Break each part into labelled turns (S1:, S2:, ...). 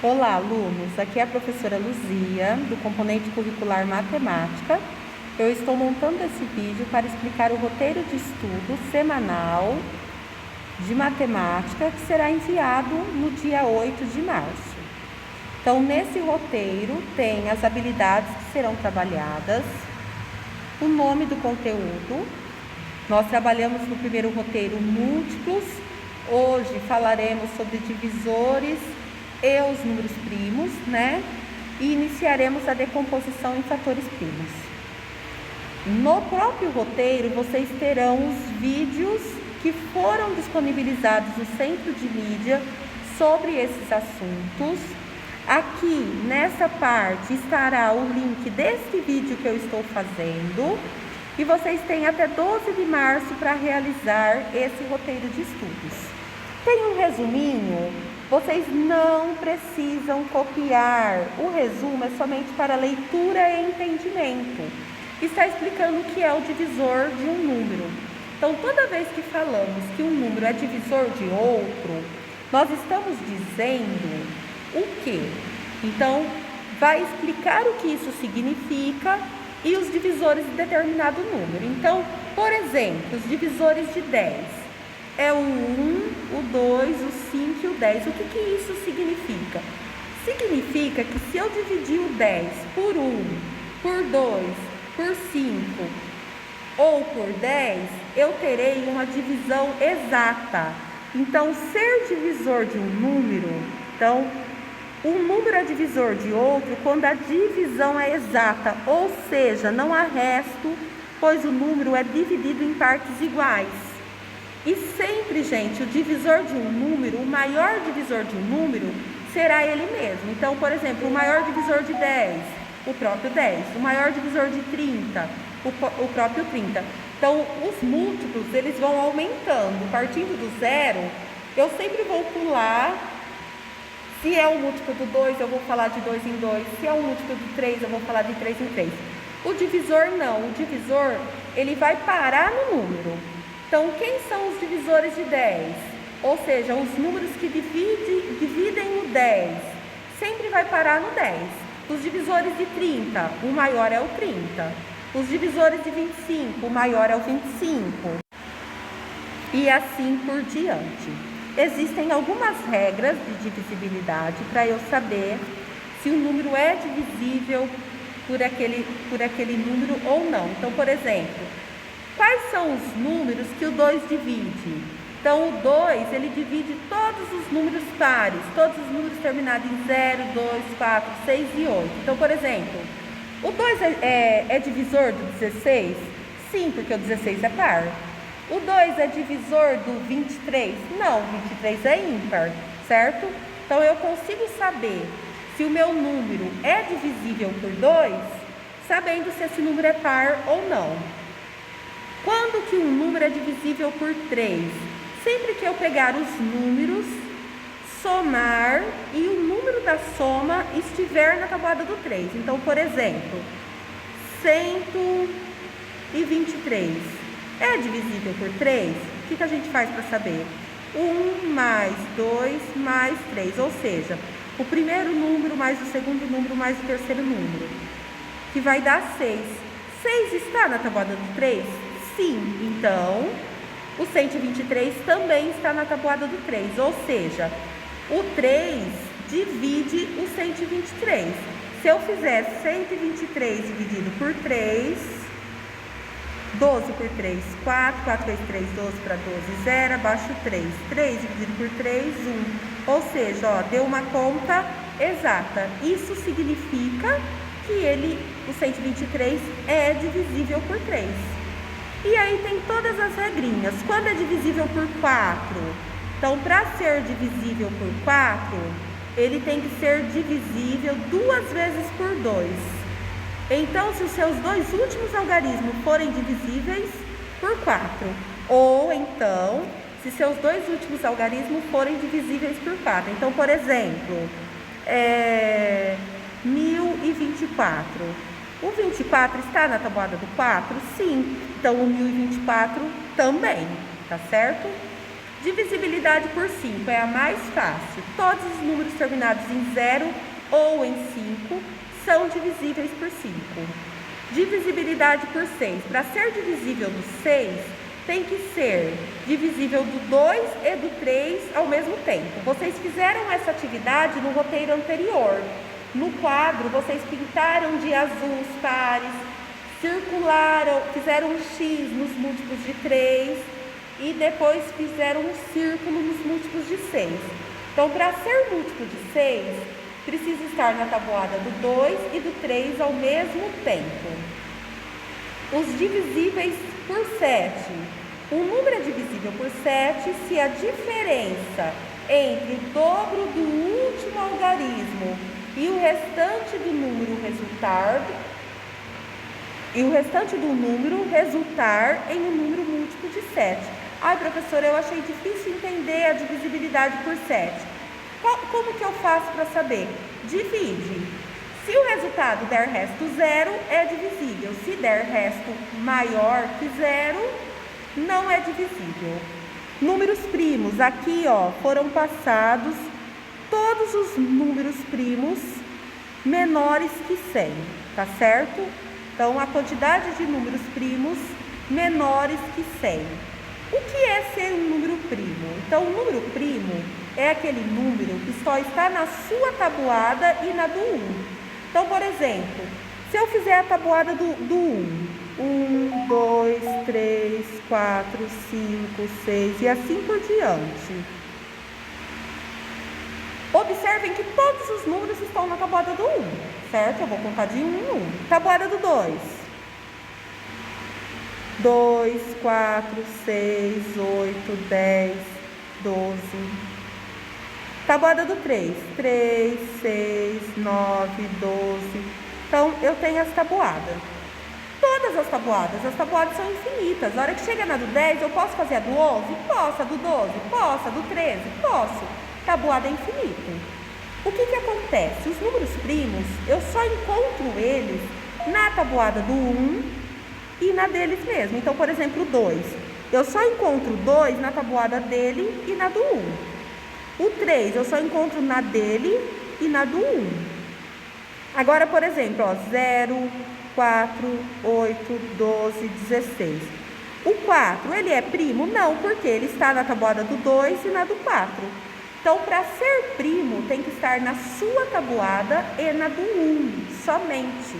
S1: Olá, alunos! Aqui é a professora Luzia, do componente curricular Matemática. Eu estou montando esse vídeo para explicar o roteiro de estudo semanal de matemática que será enviado no dia 8 de março. Então, nesse roteiro tem as habilidades que serão trabalhadas, o nome do conteúdo. Nós trabalhamos no primeiro roteiro múltiplos. Hoje falaremos sobre divisores e os números primos, né? E iniciaremos a decomposição em fatores primos. No próprio roteiro, vocês terão os vídeos que foram disponibilizados no Centro de Mídia sobre esses assuntos. Aqui, nessa parte, estará o link desse vídeo que eu estou fazendo. E vocês têm até 12 de março para realizar esse roteiro de estudos. Tem um resuminho. Vocês não precisam copiar. O resumo é somente para leitura e entendimento. Está explicando o que é o divisor de um número. Então, toda vez que falamos que um número é divisor de outro, nós estamos dizendo o quê? Então, vai explicar o que isso significa e os divisores de determinado número. Então, por exemplo, os divisores de 10. É o 1, o 2, o 5 e o 10. O que isso significa? Significa que se eu dividir o 10 por 1, por 2, por 5 ou por 10, eu terei uma divisão exata. Então, ser divisor de um número, então, um número é divisor de outro quando a divisão é exata, ou seja, não há resto, pois o número é dividido em partes iguais. E sempre, gente, o divisor de um número, o maior divisor de um número, será ele mesmo. Então, por exemplo, o maior divisor de 10, o próprio 10. O maior divisor de 30, o próprio 30. Então, os múltiplos, eles vão aumentando. Partindo do zero, eu sempre vou pular. Se é o múltiplo do 2, eu vou falar de 2 em 2. Se é o múltiplo do 3, eu vou falar de 3 em 3. O divisor não. O divisor, ele vai parar no número. Então, quem são os divisores de 10? Ou seja, os números que dividem o 10. Sempre vai parar no 10. Os divisores de 30, o maior é o 30. Os divisores de 25, o maior é o 25. E assim por diante. Existem algumas regras de divisibilidade para eu saber se o número é divisível por aquele número ou não. Então, por exemplo, quais são os números que o 2 divide? Então, o 2, ele divide todos os números pares, todos os números terminados em 0, 2, 4, 6 e 8. Então, por exemplo, o 2 é divisor do 16? Sim, porque o 16 é par. O 2 é divisor do 23? Não, o 23 é ímpar, certo? Então, eu consigo saber se o meu número é divisível por 2, sabendo se esse número é par ou não. Quando que um número é divisível por 3? Sempre que eu pegar os números, somar e o número da soma estiver na tabuada do 3. Então, por exemplo, 123 é divisível por 3? O que a gente faz para saber? 1 mais 2 mais 3, ou seja, o primeiro número mais o segundo número mais o terceiro número, que vai dar 6. 6 está na tabuada do 3? Sim, então o 123 também está na tabuada do 3, ou seja, o 3 divide o 123. Se eu fizer 123 dividido por 3, 12 por 3, 4, 4 vezes 3, 12 para 12, 0, abaixo 3. 3 dividido por 3, 1. Ou seja, ó, deu uma conta exata. Isso significa que o 123 é divisível por 3. E aí tem todas as regrinhas. Quando é divisível por 4? Então, para ser divisível por 4, ele tem que ser divisível 2 vezes por 2. Então, se os seus dois últimos algarismos forem divisíveis por 4, ou então, se seus dois últimos algarismos forem divisíveis por 4. Então, por exemplo, 1024. O 24 está na tabuada do 4? Sim. Então, o 1024 também, tá certo? Divisibilidade por 5 é a mais fácil. Todos os números terminados em 0 ou em 5 são divisíveis por 5. Divisibilidade por 6. Para ser divisível do 6, tem que ser divisível do 2 e do 3 ao mesmo tempo. Vocês fizeram essa atividade no roteiro anterior. No quadro, vocês pintaram de azul os pares, circularam, fizeram um X nos múltiplos de 3 e depois fizeram um círculo nos múltiplos de 6. Então, para ser múltiplo de 6, precisa estar na tabuada do 2 e do 3 ao mesmo tempo. Os divisíveis por 7. Um número é divisível por 7 se a diferença entre o dobro do último algarismo e o restante do número resultar em um número múltiplo de 7. Ai, professora, eu achei difícil entender a divisibilidade por 7. Como que eu faço para saber? Divide. Se o resultado der resto 0, é divisível. Se der resto maior que 0, não é divisível. Números primos. Aqui, foram passados todos os números primos menores que 100, tá certo? Então, a quantidade de números primos menores que 100. O que é ser um número primo? Então, o número primo é aquele número que só está na sua tabuada e na do 1. Então, por exemplo, se eu fizer a tabuada do 1, 1, 2, 3, 4, 5, 6 e assim por diante. Observem que todos os números estão na tabuada do 1, certo? Eu vou contar de 1 em 1. Tabuada do 2. 2, 4, 6, 8, 10, 12. Tabuada do 3. 3, 6, 9, 12. Então, eu tenho as tabuadas. Todas as tabuadas são infinitas. Na hora que chega na do 10, eu posso fazer a do 11? Posso. A do 12? Posso. A do 13? Posso. Tabuada é infinito. O que acontece? Os números primos, eu só encontro eles na tabuada do 1 e na deles mesmo. Então, por exemplo, o 2. Eu só encontro o 2 na tabuada dele e na do 1. O 3 eu só encontro na dele e na do 1. Agora, por exemplo, 0, 4, 8, 12, 16. O 4, ele é primo? Não, porque ele está na tabuada do 2 e na do 4. Então, para ser primo, tem que estar na sua tabuada e na do 1, somente.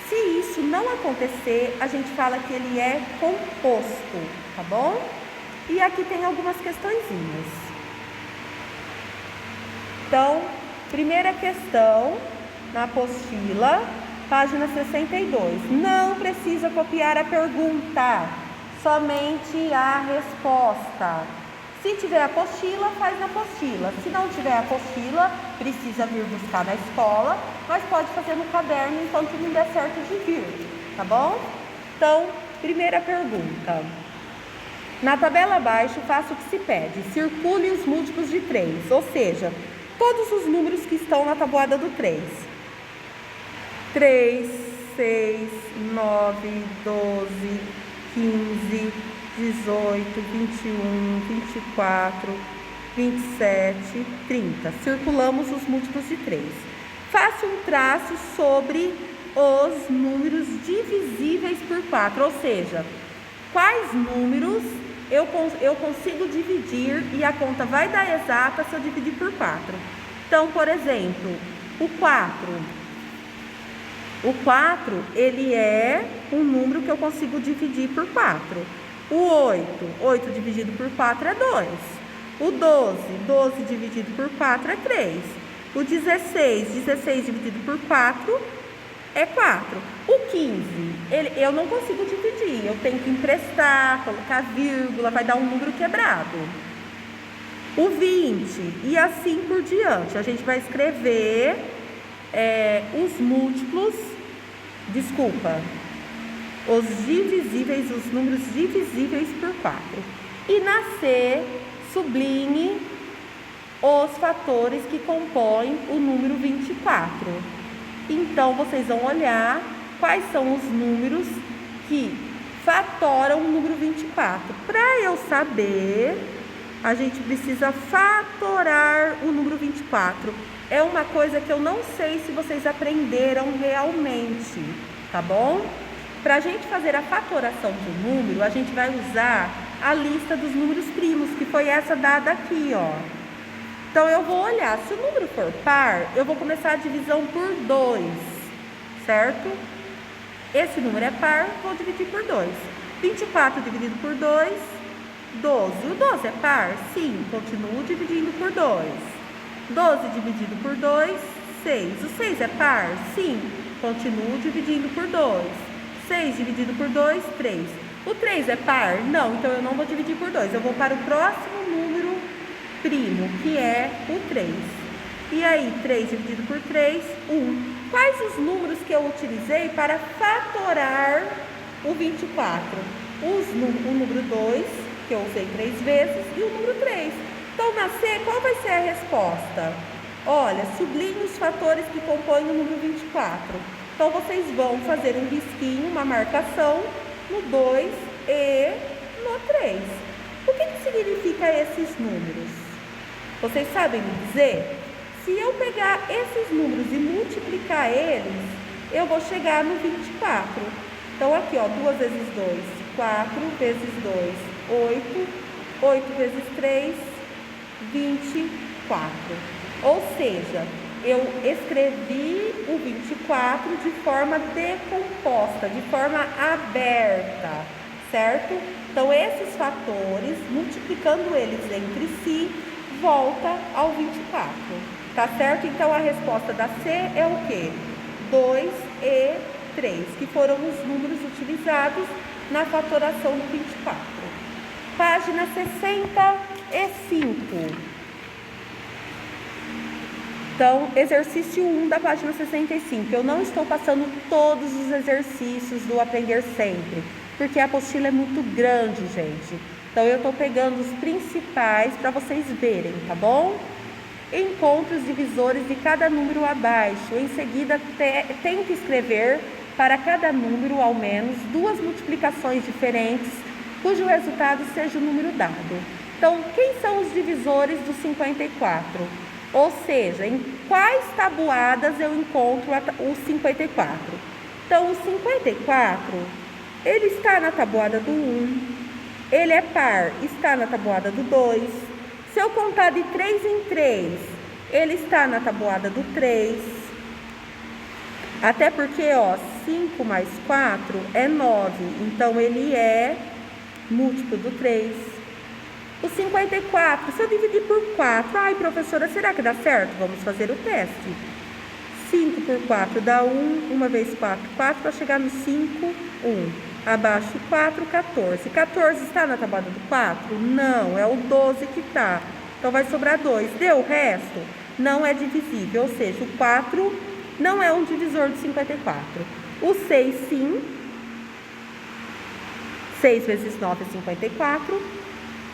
S1: Se isso não acontecer, a gente fala que ele é composto, tá bom? E aqui tem algumas questõezinhas. Então, primeira questão, na apostila, página 62. Não precisa copiar a pergunta, somente a resposta. Se tiver apostila, faz na apostila. Se não tiver apostila, precisa vir buscar na escola, mas pode fazer no caderno enquanto não der certo de vir, tá bom? Então, primeira pergunta. Na tabela abaixo, faça o que se pede. Circule os múltiplos de 3, ou seja, todos os números que estão na tabuada do 3. 3, 6, 9, 12, 15, 18, 21, 24, 27, 30. Circulamos os múltiplos de 3. Faça um traço sobre os números divisíveis por 4, ou seja, quais números eu consigo dividir e a conta vai dar exata se eu dividir por 4. Então, por exemplo, o 4. O 4, ele é um número que eu consigo dividir por 4. O 8 dividido por 4 é 2. O 12 dividido por 4 é 3. O 16 dividido por 4 é 4. O 15, eu não consigo dividir, eu tenho que emprestar, colocar vírgula, vai dar um número quebrado. O 20 e assim por diante. A gente vai escrever os múltiplos, os divisíveis, os números divisíveis por 4. E na C, sublinhe os fatores que compõem o número 24. Então, vocês vão olhar quais são os números que fatoram o número 24. Para eu saber a gente precisa fatorar o número 24. É uma coisa que eu não sei se vocês aprenderam realmente, tá bom? Para a gente fazer a fatoração de um número, a gente vai usar a lista dos números primos, que foi essa dada aqui, ó. Então, eu vou olhar, se o número for par, eu vou começar a divisão por 2, certo? Esse número é par, vou dividir por 2. 24 dividido por 2, 12. O 12 é par? Sim, continuo dividindo por 2. 12 dividido por 2, 6. O 6 é par? Sim, continuo dividindo por 2. 6 dividido por 2, 3. O 3 é par? Não, então eu não vou dividir por 2. Eu vou para o próximo número primo, que é o 3. E aí, 3 dividido por 3, 1. Quais os números que eu utilizei para fatorar o 24? O número 2, que eu usei 3 vezes, e o número 3. Então, na C, qual vai ser a resposta? Olha, sublinhe os fatores que compõem o número 24. Então, vocês vão fazer um risquinho, uma marcação no 2 e no 3. O que significa esses números? Vocês sabem me dizer? Se eu pegar esses números e multiplicar eles, eu vou chegar no 24. Então, aqui, ó, 2 vezes 2, 4 vezes 2, 8. 8 vezes 3, 24. Ou seja, eu escrevi o 24 de forma decomposta, de forma aberta, certo? Então, esses fatores, multiplicando eles entre si, volta ao 24, tá certo? Então, a resposta da C é o quê? 2 e 3, que foram os números utilizados na fatoração do 24. Página 65. Então, exercício 1 da página 65. Eu não estou passando todos os exercícios do Aprender Sempre, porque a apostila é muito grande, gente. Então, eu estou pegando os principais para vocês verem, tá bom? Encontre os divisores de cada número abaixo. Em seguida, tente escrever para cada número, ao menos, 2 multiplicações diferentes, cujo resultado seja o número dado. Então, quem são os divisores do 54? Ou seja, em quais tabuadas eu encontro o 54? Então, o 54, ele está na tabuada do 1, ele é par, está na tabuada do 2. Se eu contar de 3 em 3, ele está na tabuada do 3. Até porque, ó, 5 mais 4 é 9, então ele é múltiplo do 3. O 54, se eu dividir por 4, ai professora, será que dá certo? Vamos fazer o teste. 5 por 4 dá 1, 1 vezes 4, 4, para chegar no 5, 1. Abaixo 4, 14. 14 está na tabuada do 4? Não, é o 12 que está. Então vai sobrar 2. Deu o resto? Não é divisível, ou seja, o 4 não é um divisor de 54. O 6, sim. 6 vezes 9 é 54.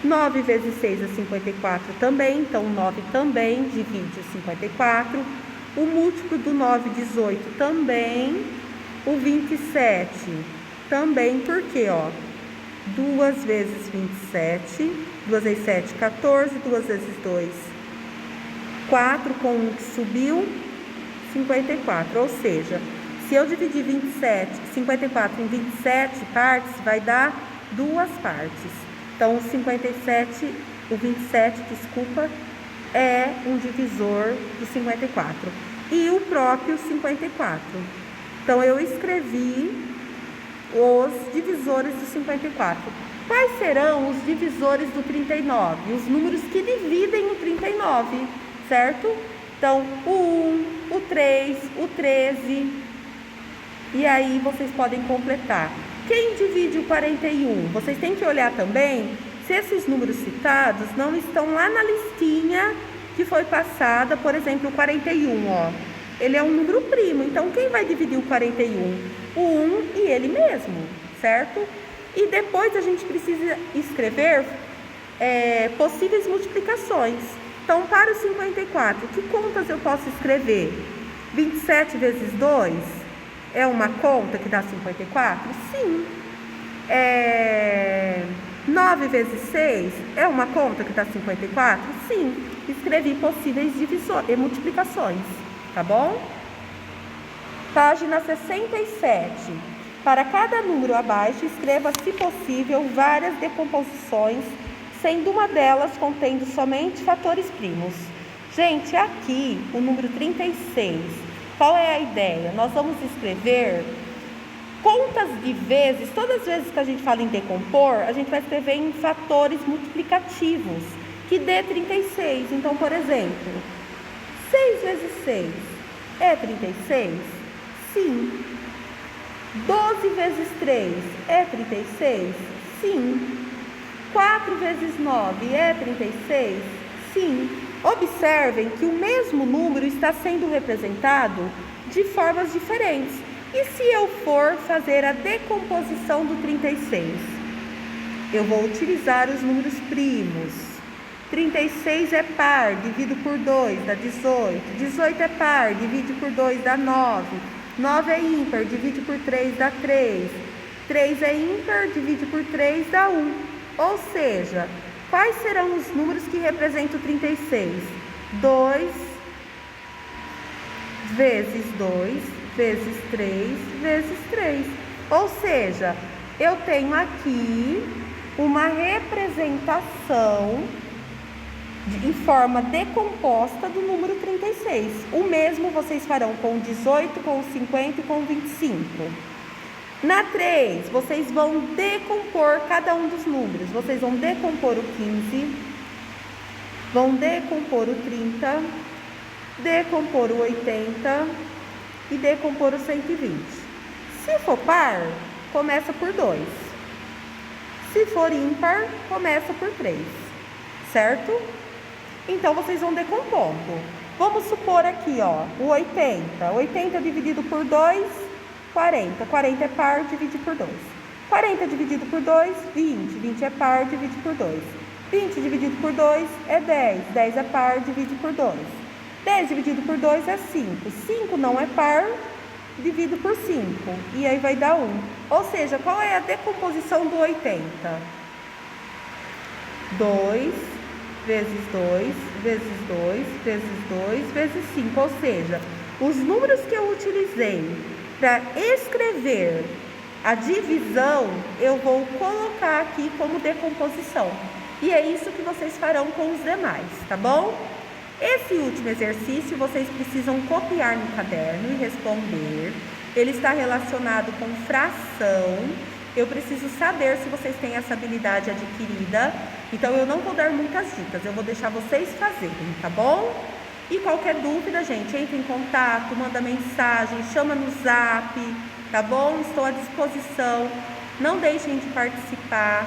S1: 9 vezes 6 é 54 também, então 9 também divide o 54. O múltiplo do 9, 18 também. O 27 também, porque, ó, 2 vezes 27, 2 vezes 7, 14, 2 vezes 2, 4 com 1 que subiu, 54. Ou seja, se eu dividir 54 em 27 partes, vai dar 2 partes. Então, o 27, desculpa, é um divisor do 54. E o próprio 54. Então, eu escrevi os divisores do 54. Quais serão os divisores do 39? Os números que dividem o 39, certo? Então, o 1, o 3, o 13. E aí, vocês podem completar. Quem divide o 41? Vocês têm que olhar também se esses números citados não estão lá na listinha que foi passada. Por exemplo, o 41, ó. Ele é um número primo, então quem vai dividir o 41? O 1 e ele mesmo, certo? E depois a gente precisa escrever possíveis multiplicações. Então, para o 54, que contas eu posso escrever? 27 vezes 2 é uma conta que dá 54? Sim. 9 vezes 6 é uma conta que está 54? Sim, escrevi possíveis multiplicações, tá bom? Página 67. Para cada número abaixo, escreva, se possível, várias decomposições, sendo uma delas contendo somente fatores primos. Gente, aqui o número 36, qual é a ideia? Nós vamos escrever contas de vezes. Todas as vezes que a gente fala em decompor, a gente vai escrever em fatores multiplicativos, que dê 36. Então, por exemplo, 6 vezes 6 é 36? Sim. 12 vezes 3 é 36? Sim. 4 vezes 9 é 36? Sim. Observem que o mesmo número está sendo representado de formas diferentes. E se eu for fazer a decomposição do 36? Eu vou utilizar os números primos. 36 é par, divido por 2, dá 18. 18 é par, divide por 2, dá 9. 9 é ímpar, divide por 3, dá 3. 3 é ímpar, divide por 3, dá 1. Ou seja, quais serão os números que representam o 36? 2 vezes 2, vezes 3, vezes 3. Ou seja, eu tenho aqui uma representação em forma decomposta do número 36. O mesmo vocês farão com 18, com 50 e com 25. Na 3, vocês vão decompor cada um dos números. Vocês vão decompor o 15, vão decompor o 30, decompor o 80 e decompor o 120. Se for par, começa por 2. Se for ímpar, começa por 3. Certo? Então, vocês vão decompondo. Vamos supor aqui, ó, o 80. 80 dividido por 2, 40. 40 é par, divide por 2. 40 dividido por 2, 20. 20 é par, divide por 2. 20 dividido por 2 é 10. 10 é par, divide por 2. 10 dividido por 2 é 5. 5 não é par, divido por 5. E aí vai dar 1. Ou seja, qual é a decomposição do 80? 2 vezes 2, vezes 2, vezes 2, vezes 5. Ou seja, os números que eu utilizei para escrever a divisão, eu vou colocar aqui como decomposição. E é isso que vocês farão com os demais, tá bom? Esse último exercício vocês precisam copiar no caderno e responder. Ele está relacionado com fração. Eu preciso saber se vocês têm essa habilidade adquirida. Então, eu não vou dar muitas dicas, eu vou deixar vocês fazerem, tá bom? E qualquer dúvida, gente, entre em contato, manda mensagem, chama no Zap, tá bom? Estou à disposição. Não deixem de participar,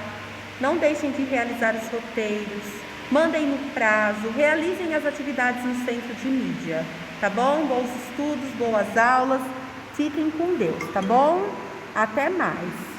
S1: não deixem de realizar os roteiros, mandem no prazo, realizem as atividades no centro de mídia, tá bom? Bons estudos, boas aulas, fiquem com Deus, tá bom? Até mais!